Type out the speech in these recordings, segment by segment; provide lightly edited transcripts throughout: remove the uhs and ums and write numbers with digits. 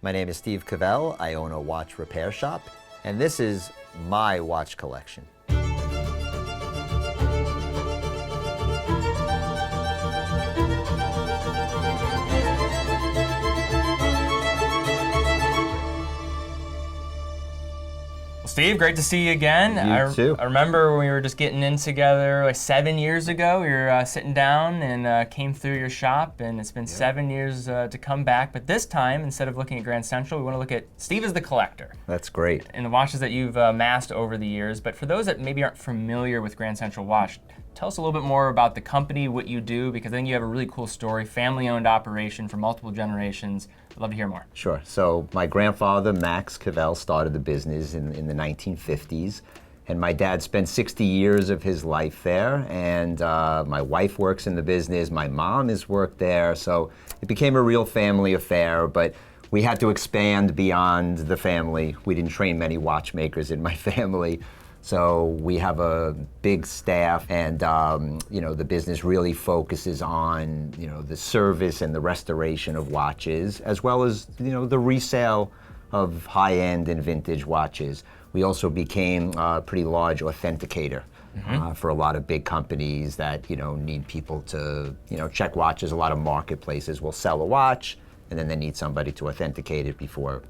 My name is Steve Cavell. I own a watch repair shop, and this is my watch collection. Steve, great to see you again. You too. I remember when we were just getting in together like 7 years ago. We were sitting down and came through your shop, and it's been 7 years to come back. But this time, instead of looking at Grand Central, we want to look at Steve as the collector. That's great. And the watches that you've amassed over the years. But for those that maybe aren't familiar with Grand Central Watch, tell us a little bit more about the company, what you do, because I think you have a really cool story, family-owned operation for multiple generations. I'd love to hear more. Sure. So my grandfather, Max Cavell, started the business in the 1950s. And my dad spent 60 years of his life there. And my wife works in the business. My mom has worked there. So it became a real family affair. But we had to expand beyond the family. We didn't train many watchmakers in my family. So we have a big staff, and the business really focuses on the service and the restoration of watches, as well as the resale of high-end and vintage watches. We also became a pretty large authenticator for a lot of big companies that need people to check watches. A lot of marketplaces will sell a watch, and then they need somebody to authenticate it before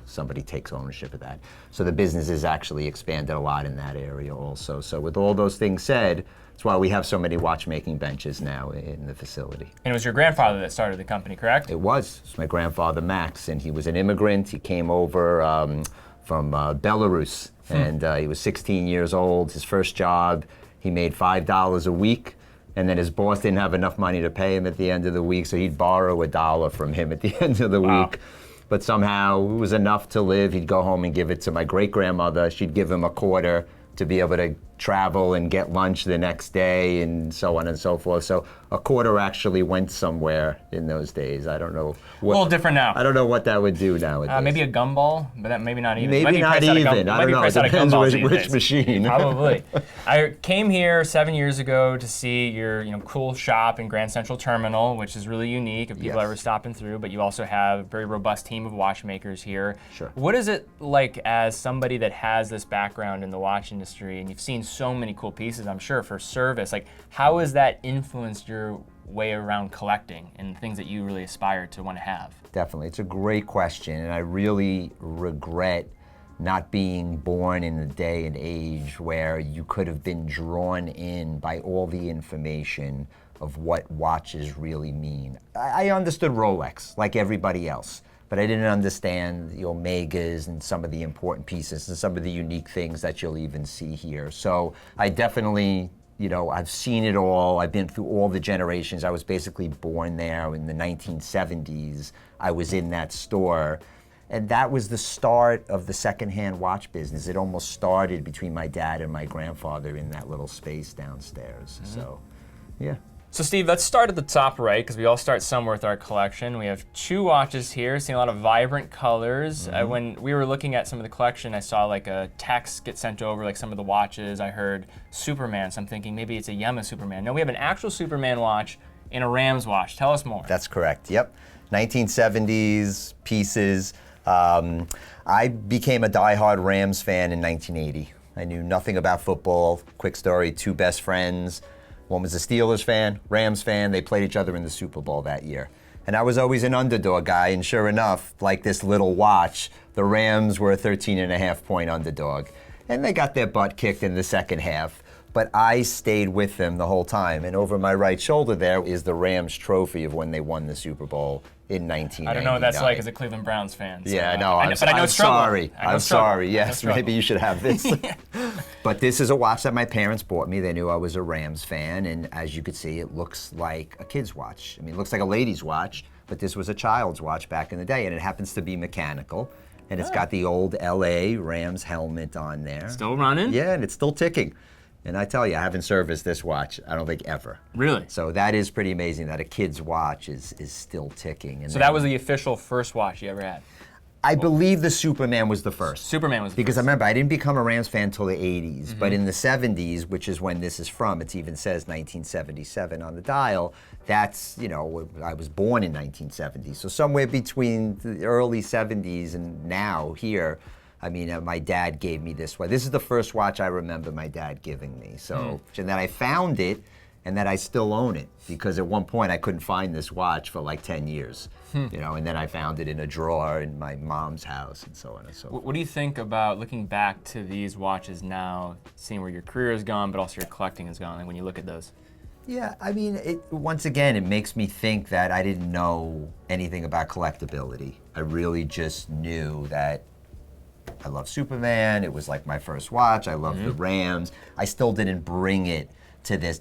somebody takes ownership of that. So the business has actually expanded a lot in that area also. So with all those things said, that's why we have so many watchmaking benches now in the facility. And it was your grandfather that started the company, correct? It was. It's my grandfather, Max, and he was an immigrant. He came over from Belarus, and he was 16 years old. His first job, he made $5 a week. And then his boss didn't have enough money to pay him at the end of the week, so he'd borrow $1 from him at the end of the week. But somehow it was enough to live. He'd go home and give it to my great-grandmother. She'd give him a quarter to be able to travel and get lunch the next day, and so on and so forth. So a quarter actually went somewhere in those days. I don't know. A little different now. I don't know what that would do nowadays. Maybe a gumball, but that maybe not even. Maybe not even. I don't know. It depends which machine. Probably. I came here 7 years ago to see your cool shop in Grand Central Terminal, which is really unique if people ever stopping through. But you also have a very robust team of watchmakers here. Sure. What is it like as somebody that has this background in the watch industry, and you've seen so many cool pieces, I'm sure, for service? Like, how has that influenced your way around collecting and things that you really aspire to want to have? Definitely. It's a great question, and I really regret not being born in the day and age where you could have been drawn in by all the information of what watches really mean. I understood Rolex like everybody else, but I didn't understand the Omegas and some of the important pieces and some of the unique things that you'll even see here. So I definitely, I've seen it all. I've been through all the generations. I was basically born there in the 1970s. I was in that store. And that was the start of the secondhand watch business. It almost started between my dad and my grandfather in that little space downstairs. So, yeah. So Steve, let's start at the top right, because we all start somewhere with our collection. We have two watches here, seeing a lot of vibrant colors. When we were looking at some of the collection, I saw like a text get sent over, like some of the watches. I heard Superman, so I'm thinking maybe it's a Yema Superman. No, we have an actual Superman watch in a Rams watch. Tell us more. That's correct, yep. 1970s pieces. I became a diehard Rams fan in 1980. I knew nothing about football. Quick story, two best friends. One was a Steelers fan, Rams fan. They played each other in the Super Bowl that year. And I was always an underdog guy, and sure enough, like this little watch, the Rams were a 13.5-point underdog. And they got their butt kicked in the second half. But I stayed with them the whole time. And over my right shoulder there is the Rams trophy of when they won the Super Bowl in 1999. I don't know what that's like as a Cleveland Browns fan. So, yeah, no, I'm sorry. I'm sorry. Yes, maybe you should have this. But this is a watch that my parents bought me. They knew I was a Rams fan. And as you could see, it looks like a kid's watch. I mean, it looks like a lady's watch, but this was a child's watch back in the day. And it happens to be mechanical. And it's got the old LA Rams helmet on there. Still running? Yeah, and it's still ticking. And I tell you, I haven't serviced this watch, I don't think, ever. Really? So that is pretty amazing that a kid's watch is still ticking. And so that was the official first watch you ever had? I believe the Superman was the first. Superman was the Because first. I remember I didn't become a Rams fan until the 80s, but in the 70s, which is when this is from, it even says 1977 on the dial, that's, you know, I was born in 1970. So somewhere between the early 70s and now here, I mean, my dad gave me this watch. This is the first watch I remember my dad giving me. So, and then I found it, and that I still own it, because at one point I couldn't find this watch for like 10 years, you know, and then I found it in a drawer in my mom's house and so on and so forth. What do you think about looking back to these watches now, seeing where your career has gone, but also your collecting has gone, like when you look at those? Yeah, I mean, once again, it makes me think that I didn't know anything about collectability. I really just knew that I love Superman, it was like my first watch, I love the Rams. I still didn't bring it to this.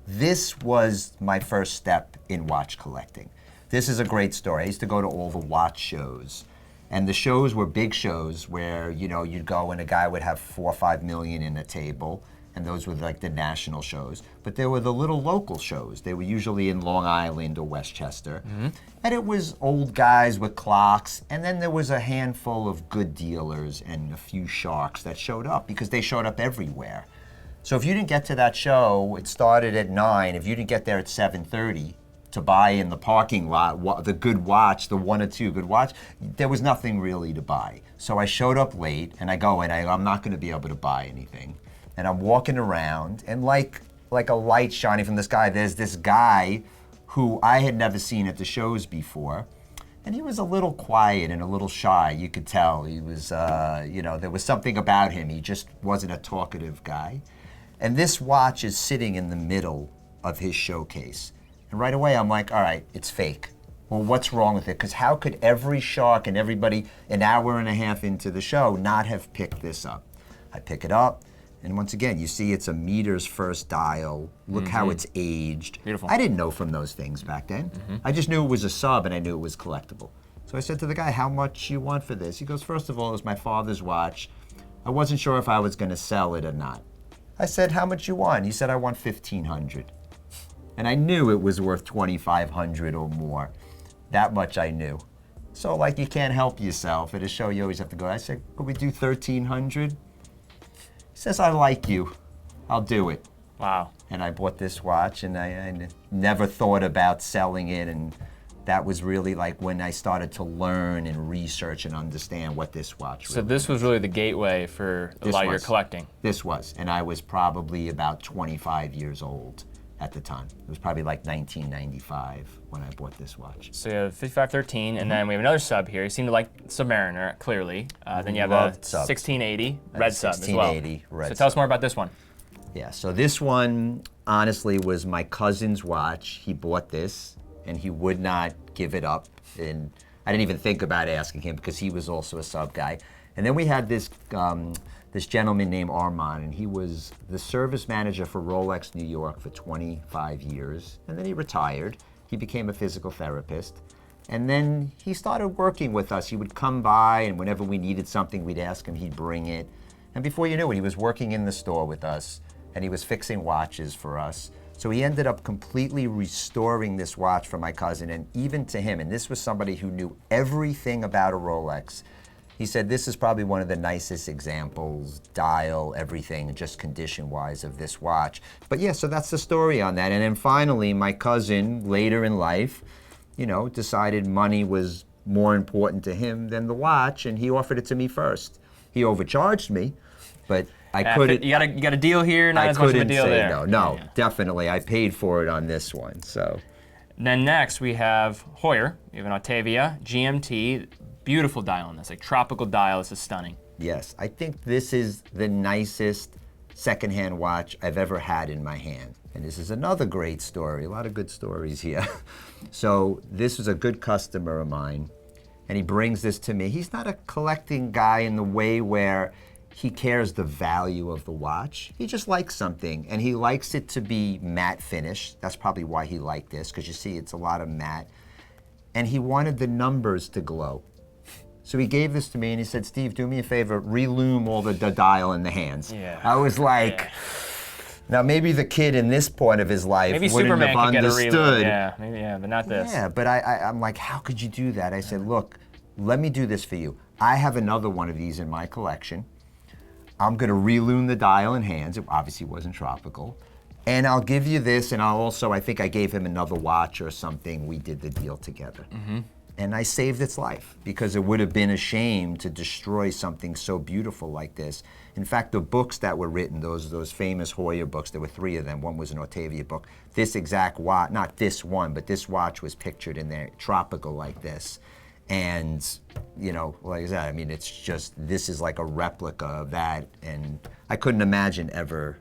This was my first step in watch collecting. This is a great story. I used to go to all the watch shows, and the shows were big shows where, you know, you'd go and a guy would have 4 or 5 million in a table, and those were like the national shows. But there were the little local shows. They were usually in Long Island or Westchester. And it was old guys with clocks, and then there was a handful of good dealers and a few sharks that showed up, because they showed up everywhere. So if you didn't get to that show, it started at 9. If you didn't get there at 7:30 to buy in the parking lot the good watch, the 1 or 2 good watch, there was nothing really to buy. So I showed up late, and I go in, I'm not going to be able to buy anything. And I'm walking around, and like a light shining from the sky, there's this guy who I had never seen at the shows before. And he was a little quiet and a little shy, you could tell. He was, you know, there was something about him. He just wasn't a talkative guy. And this watch is sitting in the middle of his showcase. And right away I'm like, all right, it's fake. Well, what's wrong with it? Because how could every shark and everybody an hour and a half into the show not have picked this up? I pick it up, and once again, you see it's a Meters First dial. Look how it's aged. Beautiful. I didn't know from those things back then. I just knew it was a sub, and I knew it was collectible. So I said to the guy, how much you want for this? He goes, first of all, it was my father's watch. I wasn't sure if I was going to sell it or not. I said, how much you want? He said, I want $1,500. And I knew it was worth $2,500 or more. That much I knew. So like, you can't help yourself. At a show, you always have to go. I said, could we do $1,300? He says, I like you. I'll do it. Wow. And I bought this watch, and I never thought about selling it. And that was really like when I started to learn and research and understand what this watch was. So this was really the gateway for a lot of your collecting. This was, and I was probably about 25 years old at the time. It was probably like 1995 when I bought this watch. So you have 5513, and then we have another sub here. You seem to like Submariner, clearly. Then you have a Loved subs. 1680 red sub as well. 1680 red So tell us more about this one. Yeah, so this one, honestly, was my cousin's watch. He bought this, and he would not give it up. And I didn't even think about asking him, because he was also a sub guy. And then we had this this gentleman named Armand, and he was the service manager for Rolex New York for 25 years. And then he retired. He became a physical therapist. And then he started working with us. He would come by, and whenever we needed something, we'd ask him, he'd bring it. And before you knew it, he was working in the store with us, and he was fixing watches for us. So he ended up completely restoring this watch for my cousin, and even to him, and this was somebody who knew everything about a Rolex. He said, this is probably one of the nicest examples, dial, everything, just condition-wise of this watch. But yeah, so that's the story on that. And then finally, my cousin, later in life, you know, decided money was more important to him than the watch, and he offered it to me first. He overcharged me, but I couldn't. You got a deal here, not as much of a deal there. No, Yeah. definitely. I paid for it on this one, so. And then next we have Heuer. We have an Octavia GMT. Beautiful dial on this, like tropical dial. This is stunning. Yes, I think this is the nicest secondhand watch I've ever had in my hand. And this is another great story, a lot of good stories here. So this was a good customer of mine, and he brings this to me. He's not a collecting guy in the way where he cares the value of the watch. He just likes something, and he likes it to be matte finish. That's probably why he liked this, because you see it's a lot of matte. And he wanted the numbers to glow. So he gave this to me, and he said, Steve, do me a favor, relume all the dial in the hands. Yeah. I was like, now maybe the kid in this point of his life Maybe wouldn't Superman have could get a understood. reload. Yeah, maybe, yeah, but not this. Yeah, but I'm like, how could you do that? I said, look, let me do this for you. I have another one of these in my collection. I'm gonna relune the dial in hands. It obviously wasn't tropical. And I'll give you this, and I'll also, I think I gave him another watch or something. We did the deal together. And I saved its life because it would have been a shame to destroy something so beautiful like this. In fact, the books that were written, those famous Heuer books, there were 3 of them. One was an Octavia book. This exact watch, not this one, but this watch was pictured in there, tropical like this. And, you know, like I said, I mean, it's just, this is like a replica of that. And I couldn't imagine ever,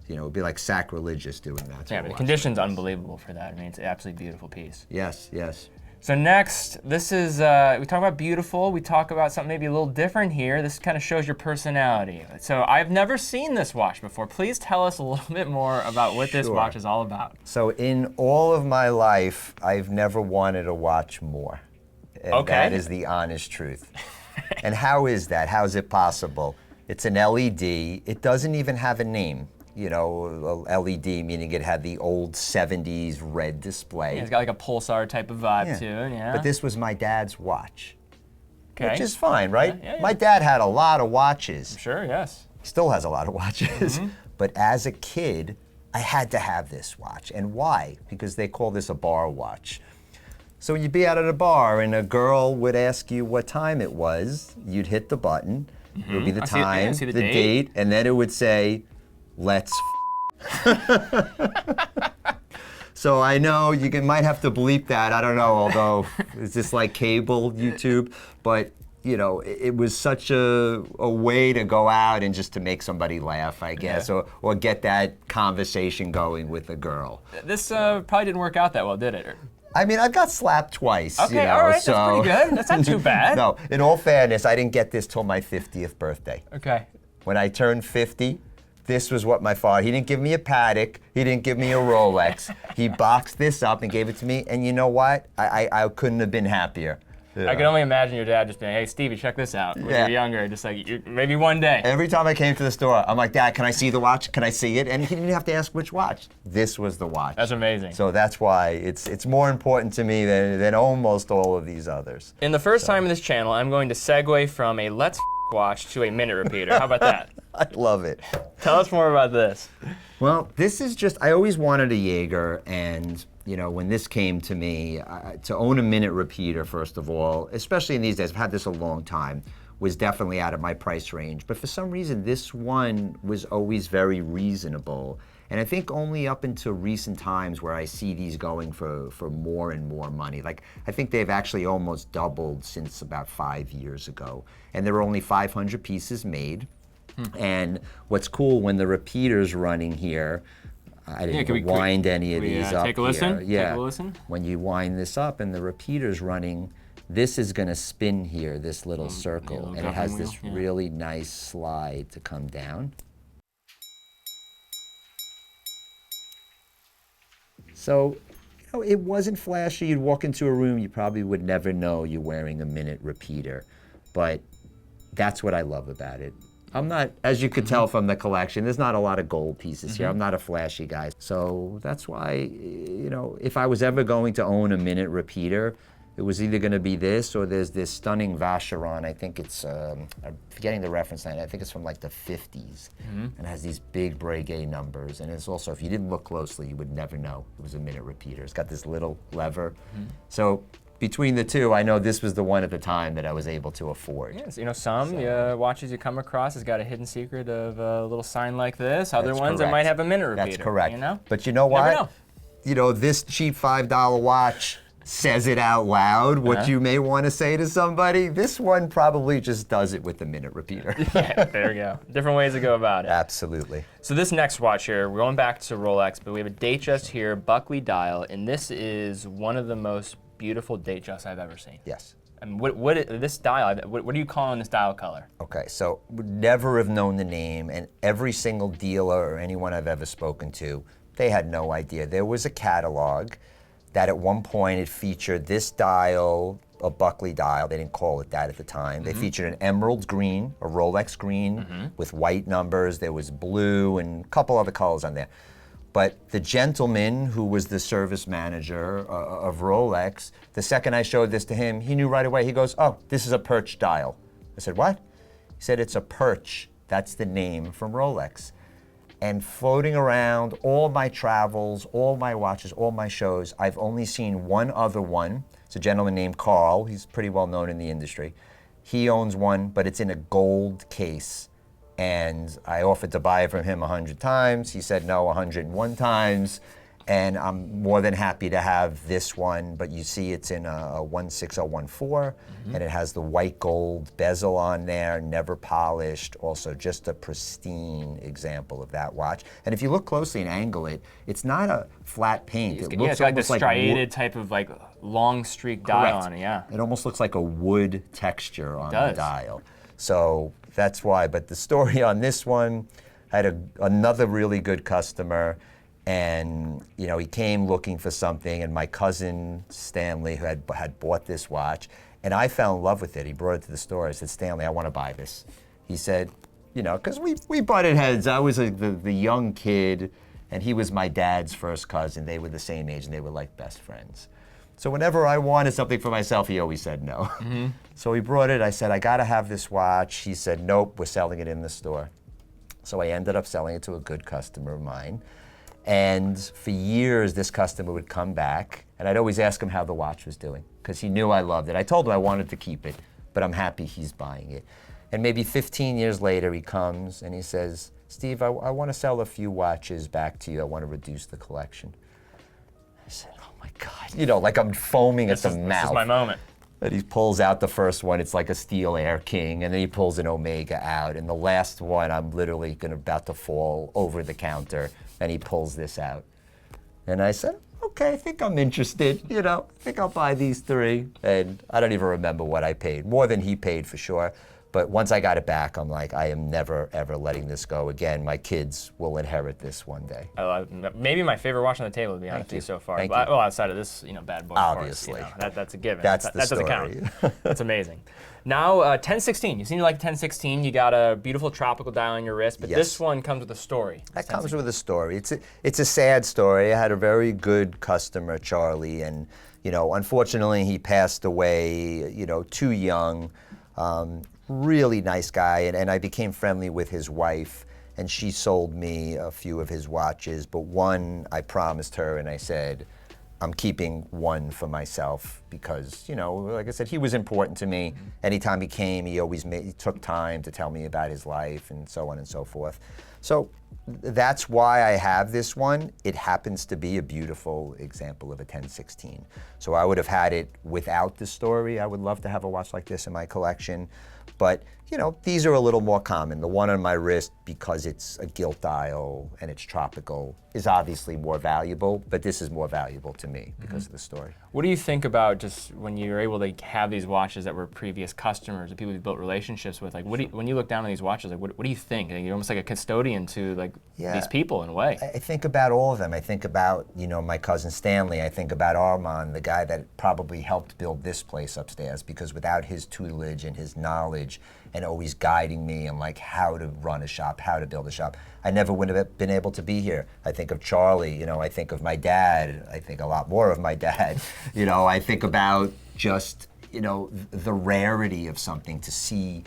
you know, it'd be like sacrilegious doing that. Yeah, but the condition's unbelievable for that. I mean, it's an absolutely beautiful piece. Yes, yes. So next, this is, we talk about beautiful, we talk about something maybe a little different here. This kind of shows your personality. So I've never seen this watch before. Please tell us a little bit more about what this watch is all about. So in all of my life, I've never wanted a watch more. And that is the honest truth. And how is that? How is it possible? It's an LED. It doesn't even have a name. You know, LED meaning it had the old 70s red display. Yeah, it's got like a pulsar type of vibe to it, yeah. But this was my dad's watch. Okay. Which is fine, right? Yeah. My dad had a lot of watches. Sure, yes. He still has a lot of watches. But as a kid, I had to have this watch. And why? Because they call this a bar watch. So you'd be out at a bar and a girl would ask you what time it was. You'd hit the button. It would be the time, the date, and then it would say, let's So I know you might have to bleep that, I don't know, although is this like cable YouTube? But you know, it was such a way to go out and just to make somebody laugh, I guess, or get that conversation going with a girl. This probably didn't work out that well, did it? I mean, I got slapped twice. Okay, you know, all right, so. that's pretty good. That's not too bad. No, in all fairness, I didn't get this till my 50th birthday. Okay. When I turned 50, this was what my father, he didn't give me a Patek, he didn't give me a Rolex. He boxed this up and gave it to me, and you know what? I couldn't have been happier. I can only imagine your dad just being, hey, Stevie, check this out. When you're younger, just like, maybe one day. Every time I came to the store, I'm like, Dad, can I see the watch? Can I see it? And he didn't have to ask which watch. This was the watch. That's amazing. So that's why it's more important to me than almost all of these others. In the first time in this channel, I'm going to segue from a let's watch to a minute repeater. How about that? I love it. Tell us more about this. Well, this is just, I always wanted a Jaeger, and you know, when this came to me, to own a minute repeater, first of all, especially in these days, I've had this a long time, was definitely out of my price range. But for some reason, this one was always very reasonable. And I think only up until recent times where I see these going for more and more money. Like, I think they've actually almost doubled since about 5 years ago. And there were only 500 pieces made. And what's cool, when the repeater's running here, I didn't wind any of these up take a listen? here. Yeah. Take a listen? When you wind this up and the repeater's running, this is going to spin here, this little circle. And it has this really nice slide to come down. So, you know, it wasn't flashy. You'd walk into a room, you probably would never know you're wearing a minute repeater. But that's what I love about it. I'm not, as you could tell from the collection, there's not a lot of gold pieces here. I'm not a flashy guy. So that's why, you know, if I was ever going to own a minute repeater, it was either going to be this or there's this stunning Vacheron. I think it's, I'm forgetting the reference line. I think it's from like the 50s. And it has these big Breguet numbers. And it's also, if you didn't look closely, you would never know it was a minute repeater. It's got this little lever. So between the two, I know this was the one at the time that I was able to afford. Yes, you know, some watches you come across has got a hidden secret of a little sign like this. Other ones that might have a minute repeater. That's correct. You know? But you know what? Never know. You know, this cheap $5 watch says it out loud, what you may want to say to somebody. This one probably just does it with the minute repeater. Yeah, there we go. Different ways to go about it. Absolutely. So this next watch here, we're going back to Rolex, but we have a Datejust here, Buckley dial, and this is one of the most beautiful Datejusts I've ever seen. Yes. And this dial, what do you call this dial color? Okay, so would never have known the name, and every single dealer or anyone I've ever spoken to, they had no idea. There was a catalog that at one point it featured this dial, a Buckley dial. They didn't call it that at the time. They featured an emerald green, a Rolex green with white numbers. There was blue and a couple other colors on there. But the gentleman who was the service manager of Rolex, the second I showed this to him, he knew right away. He goes, "Oh, this is a perch dial." I said, "What?" He said, "It's a perch. That's the name from Rolex." And floating around all my travels, all my watches, all my shows, I've only seen one other one. It's a gentleman named Carl. He's pretty well known in the industry. He owns one, but it's in a gold case. And I offered to buy it from him 100 times. He said no 101 times. And I'm more than happy to have this one, but you see it's in a 16014, and it has the white gold bezel on there, never polished, also just a pristine example of that watch. And if you look closely and angle it, it's not a flat paint. It looks it's like the almost striated type of like long streak dial on it, yeah. It almost looks like a wood texture on the dial. So that's why, but the story on this one, I had another really good customer. And he came looking for something, and my cousin Stanley, who had bought this watch, and I fell in love with it. He brought it to the store. I said, "Stanley, I want to buy this." He said, because we butted heads. I was the young kid, and he was my dad's first cousin. They were the same age, and they were like best friends. So whenever I wanted something for myself, he always said no. So he brought it. I said, "I got to have this watch." He said, "Nope, we're selling it in the store." So I ended up selling it to a good customer of mine. And for years, this customer would come back, and I'd always ask him how the watch was doing, because he knew I loved it. I told him I wanted to keep it, but I'm happy he's buying it. And maybe 15 years later, he comes and he says, "Steve, I want to sell a few watches back to you. I want to reduce the collection." I said, "Oh my God," like I'm foaming at the mouth. This is my moment. And he pulls out the first one, it's like a steel Air King, and then he pulls an Omega out. And the last one, I'm literally about to fall over the counter, and he pulls this out. And I said, "Okay, I think I'm interested, I think I'll buy these 3. And I don't even remember what I paid, more than he paid for sure. But once I got it back, I'm like, I am never, ever letting this go again. My kids will inherit this one day. Maybe my favorite watch on the table, to be honest with you, so far. Thank you. Well, outside of this, bad boy, obviously. Of course, that's a given. That's that the doesn't story. count. That's amazing. Now, 1016. You seem to like 1016. You got a beautiful tropical dial on your wrist, but this one comes with a story. That comes with a story. It's a sad story. I had a very good customer, Charlie, and unfortunately he passed away, too young. Really nice guy, and I became friendly with his wife, and she sold me a few of his watches, but one I promised her, and I said, I'm keeping one for myself because, like I said, he was important to me. Anytime he came, he always he took time to tell me about his life and so on and so forth. So that's why I have this one. It happens to be a beautiful example of a 1016. So I would have had it without the story. I would love to have a watch like this in my collection. But, these are a little more common. The one on my wrist, because it's a gilt dial and it's tropical, is obviously more valuable, but this is more valuable to me because of the story. What do you think about just when you're able to have these watches that were previous customers, the people you've built relationships with? Like, when you look down on these watches, like, what do you think? You're almost like a custodian to these people in a way. I think about all of them. I think about, my cousin Stanley. I think about Armand, the guy that probably helped build this place upstairs, because without his tutelage and his knowledge and always guiding me on how to run a shop, how to build a shop, I never would have been able to be here. I think of Charlie, I think of my dad. I think a lot more of my dad. I think about just, the rarity of something to see,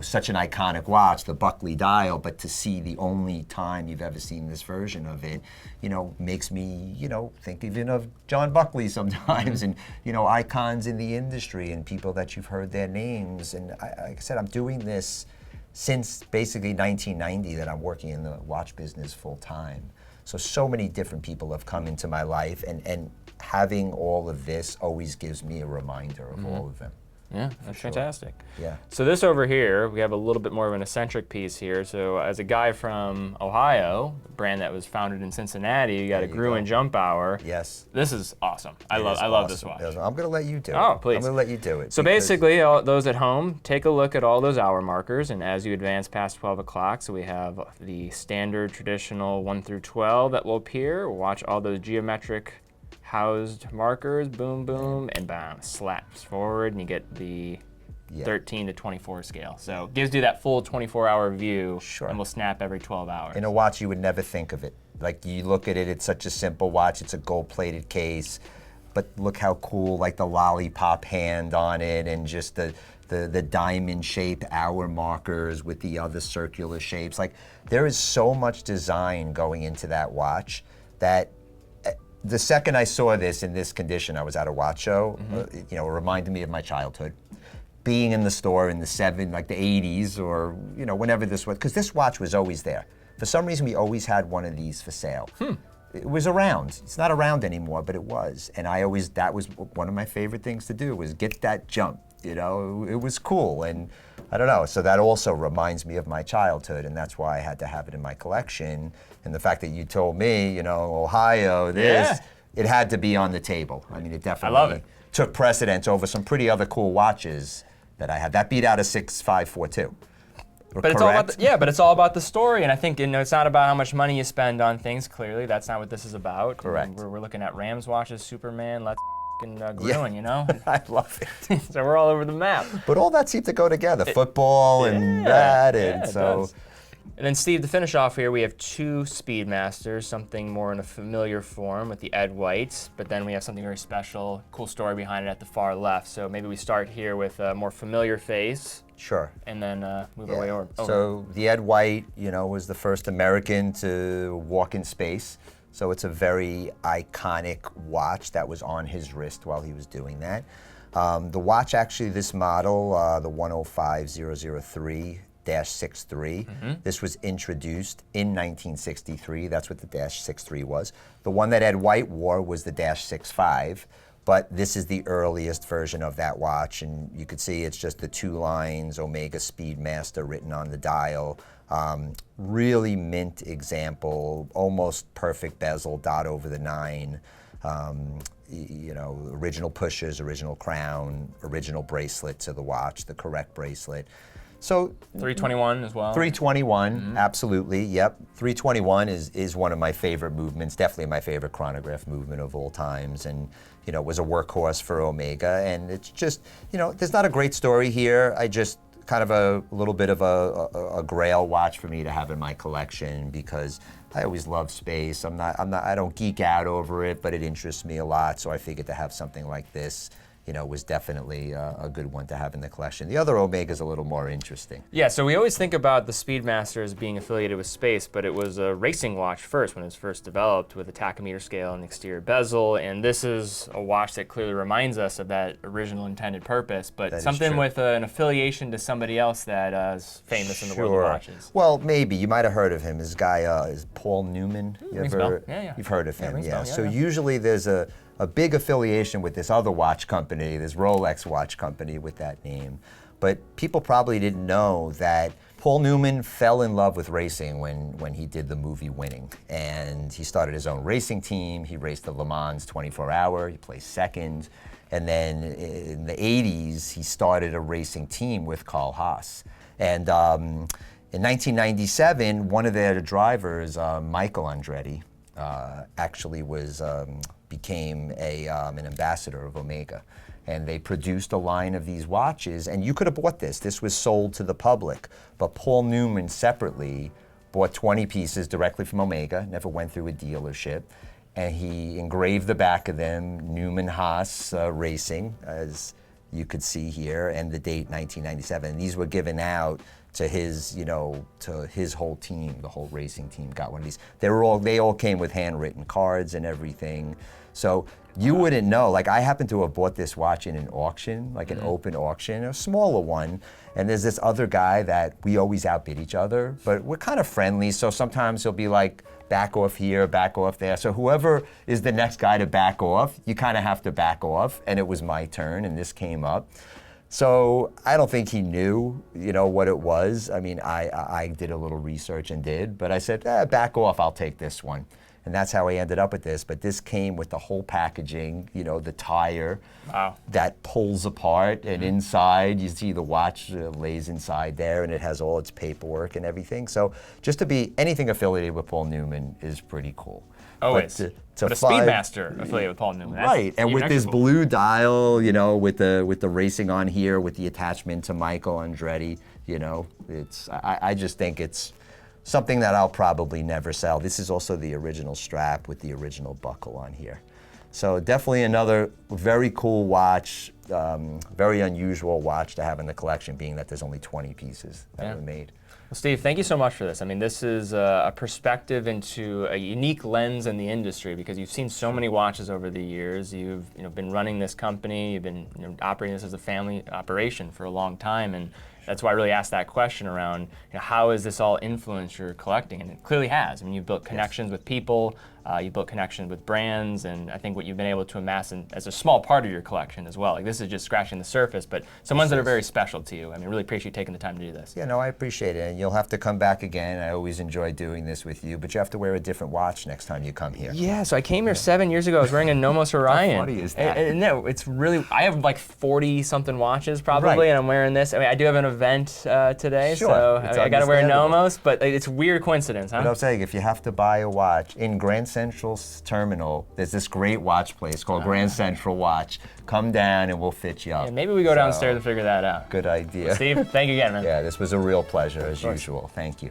such an iconic watch, the Buckley dial, but to see the only time you've ever seen this version of it, makes me, think even of John Buckley sometimes and, icons in the industry and people that you've heard their names. And like I said, I'm doing this since basically 1990 that I'm working in the watch business full time. So many different people have come into my life, and having all of this always gives me a reminder of all of them. Yeah, that's fantastic. Yeah. So this over here, we have a little bit more of an eccentric piece here. So as a guy from Ohio, a brand that was founded in Cincinnati, you got a Gruen jump hour. Yes. This is awesome. I love this watch. I'm going to let you do it. Oh, please. I'm going to let you do it. So basically, those at home, take a look at all those hour markers, and as you advance past 12 o'clock, so we have the standard traditional 1 through 12 that will appear. Watch all those geometric housed markers, boom, boom, and bam, slaps forward, and you get the 13 to 24 scale. So it gives you that full 24-hour view, and will snap every 12 hours. In a watch, you would never think of it. Like you look at it, it's such a simple watch. It's a gold-plated case, but look how cool, like the lollipop hand on it, and just the diamond-shaped hour markers with the other circular shapes. Like there is so much design going into that watch that the second I saw this in this condition, I was at a watch show. It reminded me of my childhood. Being in the store in the the 80s, or whenever this was, because this watch was always there. For some reason, we always had one of these for sale. It was around. It's not around anymore, but it was. And that was one of my favorite things to do, was get that jump. It was cool. And I don't know, so that also reminds me of my childhood, and that's why I had to have it in my collection. And the fact that you told me, Ohio, it had to be on the table. I mean, it definitely took precedence over some pretty other cool watches that I had. That beat out a 6542. But it's all about but it's all about the story, and I think it's not about how much money you spend on things. Clearly, that's not what this is about. Correct. We're looking at Rams watches, Superman, let's Gruen, I love it. So we're all over the map. But all that seemed to go together, football and that, and so. And then Steve, to finish off here, we have two Speedmasters, something more in a familiar form with the Ed White, but then we have something very special, cool story behind it at the far left. So maybe we start here with a more familiar face. Sure. And then move our way over. So the Ed White, was the first American to walk in space. So it's a very iconic watch that was on his wrist while he was doing that. The watch, actually, this model, the 105003, -63. This was introduced in 1963. That's what the -63 was. The one that Ed White wore was the -65, but this is the earliest version of that watch, and you could see it's just the two lines, Omega Speedmaster written on the dial. Really mint example, almost perfect bezel, dot over the 9. Original pushers, original crown, original bracelet to the watch, the correct bracelet. So 321 as well. 321, absolutely, yep. 321 is one of my favorite movements, definitely my favorite chronograph movement of all times, and was a workhorse for Omega. And it's just, there's not a great story here. I just kind of a little bit of a grail watch for me to have in my collection, because I always love space. I don't geek out over it, but it interests me a lot. So I figured to have something like this, was definitely a good one to have in the collection. The other Omega's a little more interesting. Yeah, so we always think about the Speedmaster as being affiliated with space, but it was a racing watch first when it was first developed, with a tachometer scale and exterior bezel, and this is a watch that clearly reminds us of that original intended purpose, but that something with an affiliation to somebody else that is famous in the world of watches. Well, maybe. You might have heard of him. This guy is Paul Newman. You've heard of him, So usually there's a big affiliation with this other watch company, this Rolex watch company with that name. But people probably didn't know that Paul Newman fell in love with racing when he did the movie Winning. And he started his own racing team. He raced the Le Mans 24-hour. He placed second. And then in the 80s, he started a racing team with Carl Haas. And in 1997, one of their drivers, Michael Andretti, actually became an ambassador of Omega. And they produced a line of these watches, and you could have bought this. This was sold to the public, but Paul Newman separately bought 20 pieces directly from Omega, never went through a dealership, and he engraved the back of them, Newman Haas Racing, as you could see here, and the date 1997. And these were given out to his, to his whole team. The whole racing team got one of these. They all came with handwritten cards and everything. So you wouldn't know. Like, I happen to have bought this watch in an auction, like an open auction, a smaller one. And there's this other guy that we always outbid each other, but we're kind of friendly. So sometimes he'll be like, back off here, back off there. So whoever is the next guy to back off, you kind of have to back off. And it was my turn, and this came up. So I don't think he knew, what it was. I mean, I did a little research and did, but I said, back off, I'll take this one. And that's how I ended up with this. But this came with the whole packaging, the tire that pulls apart, and inside you see the watch lays inside there, and it has all its paperwork and everything. So just to be anything affiliated with Paul Newman is pretty cool. Always. But a Speedmaster affiliated with Paul Newman. Right, and with this blue dial, with the racing on here, with the attachment to Michael Andretti, I just think it's something that I'll probably never sell. This is also the original strap with the original buckle on here. So definitely another very cool watch, very unusual watch to have in the collection, being that there's only 20 pieces that were made. Well, Steve, thank you so much for this. I mean, this is a perspective into a unique lens in the industry, because you've seen so many watches over the years. You've been running this company. You've been operating this as a family operation for a long time, and that's why I really asked that question around how has this all influenced your collecting, and it clearly has. I mean, you've built connections with people, you've built connections with brands, and I think what you've been able to amass as a small part of your collection as well. Like, this is just scratching the surface, but some ones that are very special to you. I mean, really appreciate you taking the time to do this. Yeah, no, I appreciate it, and you'll have to come back again. I always enjoy doing this with you, but you have to wear a different watch next time you come here. Yeah, so I came here 7 years ago. I was wearing a Nomos Orion. How funny is that? No, it's really, I have like 40-something watches probably, Right. and I'm wearing this. I mean, I do have an event today, Sure, so it's I got to wear a understandable. Nomos, but it's a weird coincidence, huh? But I'm saying, if you have to buy a watch, in Grand Central's terminal, there's this great watch place called Grand Central Watch. Come down and we'll fit you up. Yeah, maybe we go downstairs and figure that out. Good idea. Steve, thank you again, man. Yeah, this was a real pleasure as usual. Thank you.